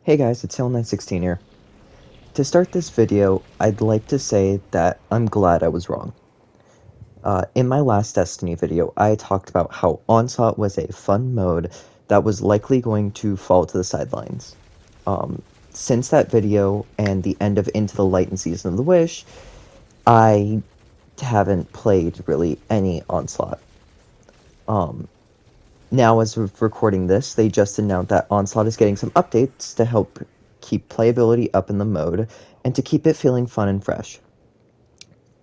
Hey guys, it's Hill916 here. To start this video, I'd like to say that I'm glad I was wrong. In my last Destiny video, I talked about how Onslaught was a fun mode that was likely going to fall to the sidelines. Since that video and the end of Into the Light and Season of the Wish, I haven't played really any Onslaught. Now, as of recording this, they just announced that Onslaught is getting some updates to help keep playability up in the mode and to keep it feeling fun and fresh.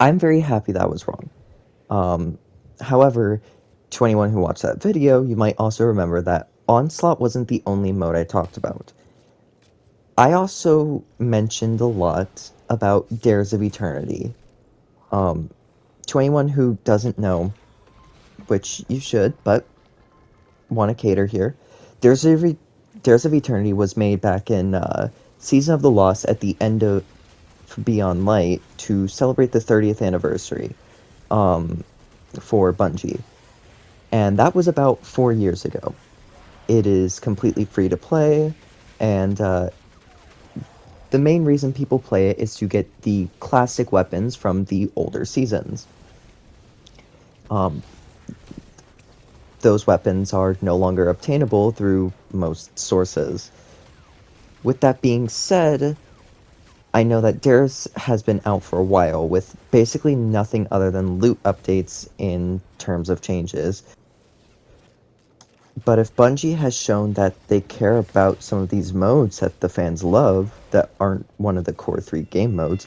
I'm very happy that I was wrong. However, to anyone who watched that video, you might also remember that Onslaught wasn't the only mode I talked about. I also mentioned a lot about Dares of Eternity. To anyone who doesn't know, which you should, but want to cater here, Dares of Eternity was made back in Season of the Lost at the end of Beyond Light to celebrate the 30th anniversary for Bungie. And that was about 4 years ago. It is completely free to play, and the main reason people play it is to get the classic weapons from the older seasons. Those weapons are no longer obtainable through most sources. With that being said, I know that Dares has been out for a while with basically nothing other than loot updates in terms of changes. But if Bungie has shown that they care about some of these modes that the fans love that aren't one of the core 3 game modes,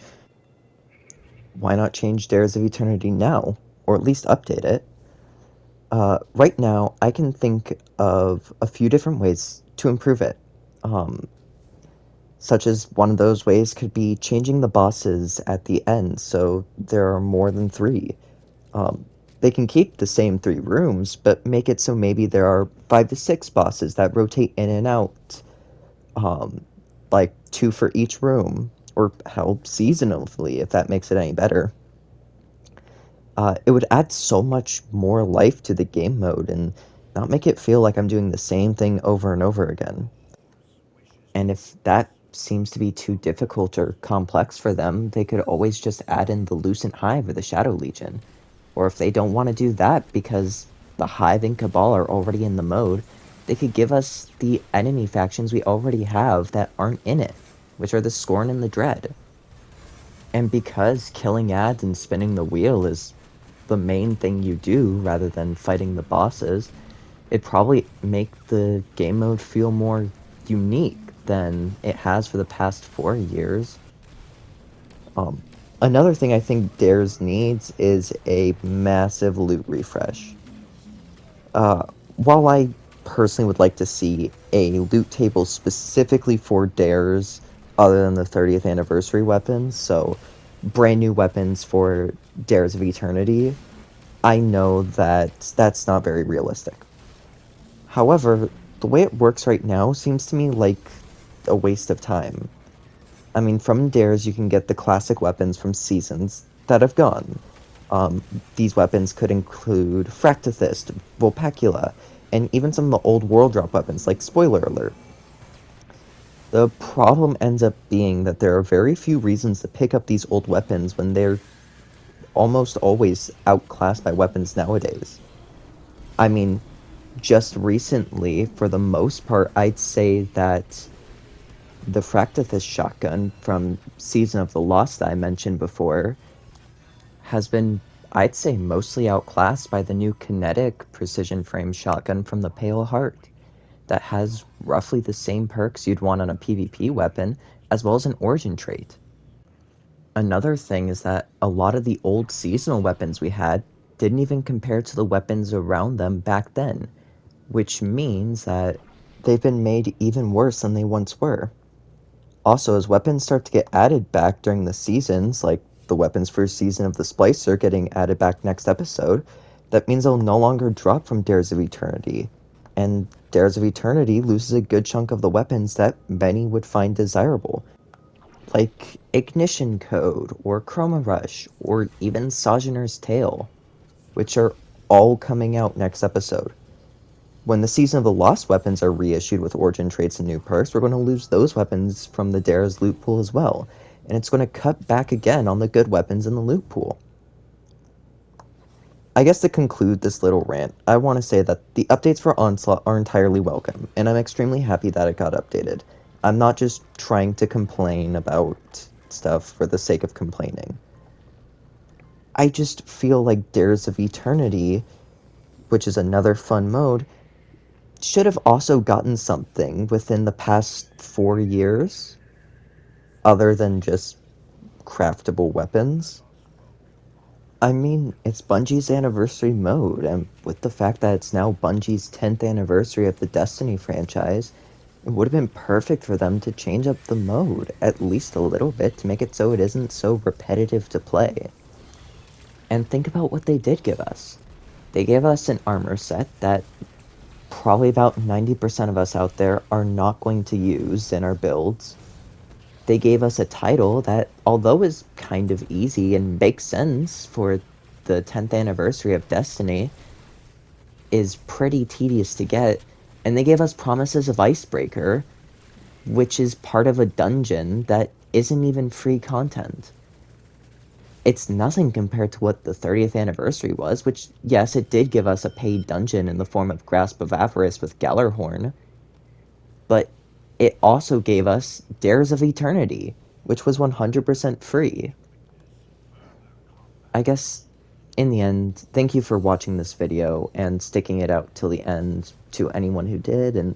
why not change Dares of Eternity now? Or at least update it? Right now, I can think of a few different ways to improve it. Such as one of those ways could be changing the bosses at the end so there are more than 3. They can keep the same 3 rooms, but make it so maybe there are 5 to 6 bosses that rotate in and out, like 2 for each room, or hell, seasonally, if that makes it any better. It would add so much more life to the game mode and not make it feel like I'm doing the same thing over and over again. And if that seems to be too difficult or complex for them, they could always just add in the Lucent Hive or the Shadow Legion. Or if they don't want to do that because the Hive and Cabal are already in the mode, they could give us the enemy factions we already have that aren't in it, which are the Scorn and the Dread. And because killing ads and spinning the wheel is the main thing you do rather than fighting the bosses, it'd probably make the game mode feel more unique than it has for the past 4 years. Another thing I think Dares needs is a massive loot refresh. While I personally would like to see a loot table specifically for Dares other than the 30th anniversary weapons, so brand new weapons for Dares of Eternity, I know that that's not very realistic. However, the way it works right now seems to me like a waste of time. I mean, from Dares, you can get the classic weapons from seasons that have gone. These weapons could include Fractithist, Vulpecula, and even some of the old world drop weapons, like Spoiler Alert. The problem ends up being that there are very few reasons to pick up these old weapons when they're almost always outclassed by weapons nowadays. I mean, just recently, for the most part, I'd say that the Fractithist shotgun from Season of the Lost that I mentioned before has been, I'd say, mostly outclassed by the new kinetic precision frame shotgun from the Pale Heart that has roughly the same perks you'd want on a PvP weapon, as well as an origin trait. Another thing is that a lot of the old seasonal weapons we had didn't even compare to the weapons around them back then, which means that they've been made even worse than they once were. Also, as weapons start to get added back during the seasons, like the weapons for Season of the Splicer getting added back next episode, that means they'll no longer drop from Dares of Eternity. And Dares of Eternity loses a good chunk of the weapons that many would find desirable, like Ignition Code, or Chroma Rush, or even Sojourner's Tale, which are all coming out next episode. when the Season of the Lost weapons are reissued with origin traits and new perks, we're going to lose those weapons from the Dare's loot pool as well. And it's going to cut back again on the good weapons in the loot pool. I guess to conclude this little rant, I want to say that the updates for Onslaught are entirely welcome, and I'm extremely happy that it got updated. I'm not just trying to complain about stuff for the sake of complaining. I just feel like Dares of Eternity, which is another fun mode, should have also gotten something within the past 4 years, other than just craftable weapons. I mean, it's Bungie's anniversary mode, and with the fact that it's now Bungie's 10th anniversary of the Destiny franchise, it would have been perfect for them to change up the mode, at least a little bit, to make it so it isn't so repetitive to play. And think about what they did give us. They gave us an armor set that probably about 90% of us out there are not going to use in our builds. They gave us a title that, although is kind of easy and makes sense for the 10th anniversary of Destiny, is pretty tedious to get. And they gave us Promises of Icebreaker, which is part of a dungeon that isn't even free content. It's nothing compared to what the 30th anniversary was, which, yes, it did give us a paid dungeon in the form of Grasp of Avarice with Gallarhorn, but it also gave us Dares of Eternity, which was 100% free. I guess, in the end, thank you for watching this video and sticking it out till the end to anyone who did, and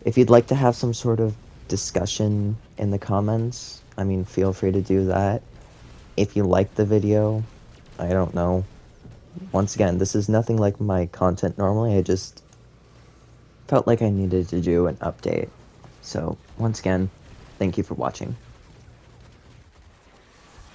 if you'd like to have some sort of discussion in the comments, I mean, feel free to do that. If you liked the video, I don't know. Once again, this is nothing like my content normally, I just felt like I needed to do an update. So, once again, thank you for watching.